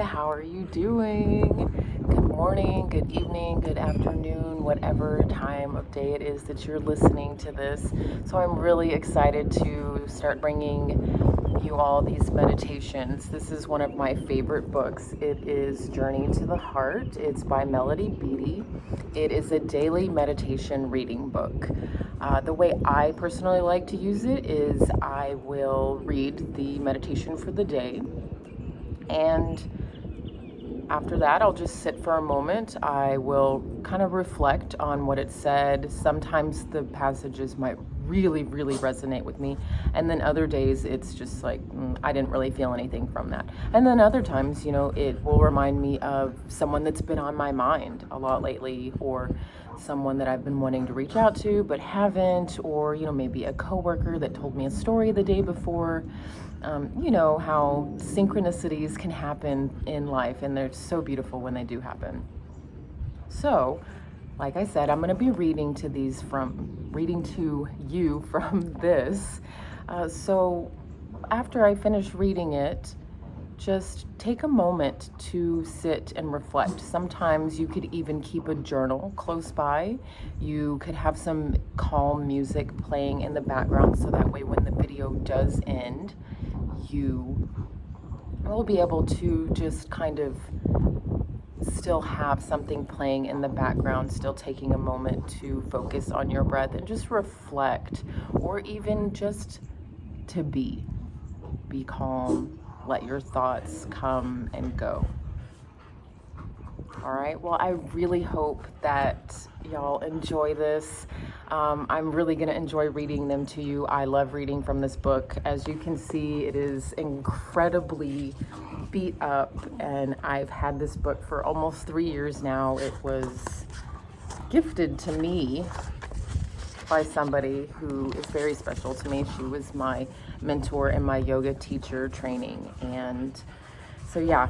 how are you doing? Good morning, good evening, good afternoon, whatever time of day it is that you're listening to this. So I'm really excited to start bringing you all these meditations. This is one of my favorite books. It is Journey to the Heart. It's by Melody Beattie. It is a daily meditation reading book. The way I personally like to use it is I will read the meditation for the day, and after that, I'll just sit for a moment. I will kind of reflect on what it said. Sometimes the passages might really resonate with me. And then other days, it's just like, I didn't really feel anything from that. And then other times, it will remind me of someone that's been on my mind a lot lately, or someone that I've been wanting to reach out to but haven't, or, maybe a coworker that told me a story the day before. How synchronicities can happen in life, and they're so beautiful when they do happen. So, like I said, I'm going to be reading to you from this. So after I finish reading it, just take a moment to sit and reflect. Sometimes you could even keep a journal close by. You could have some calm music playing in the background, so that way when the video does end, you will be able to just kind of still have something playing in the background, still taking a moment to focus on your breath and just reflect, or even just to be calm, let your thoughts come and go. All right, well, I really hope that y'all enjoy this. I'm really going to enjoy reading them to you. I love reading from this book. As you can see, it is incredibly beat up, and I've had this book for almost 3 years now. It was gifted to me by somebody who is very special to me. She was my mentor in my yoga teacher training. And so, yeah,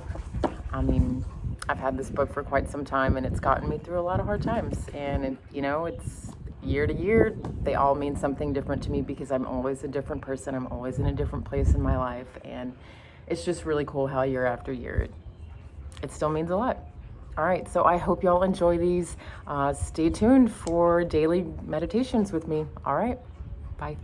I've had this book for quite some time, and it's gotten me through a lot of hard times. And, it's year to year, they all mean something different to me, because I'm always a different person. I'm always in a different place in my life. And it's just really cool how year after year, it still means a lot. All right, so I hope y'all enjoy these. Stay tuned for daily meditations with me. All right, bye.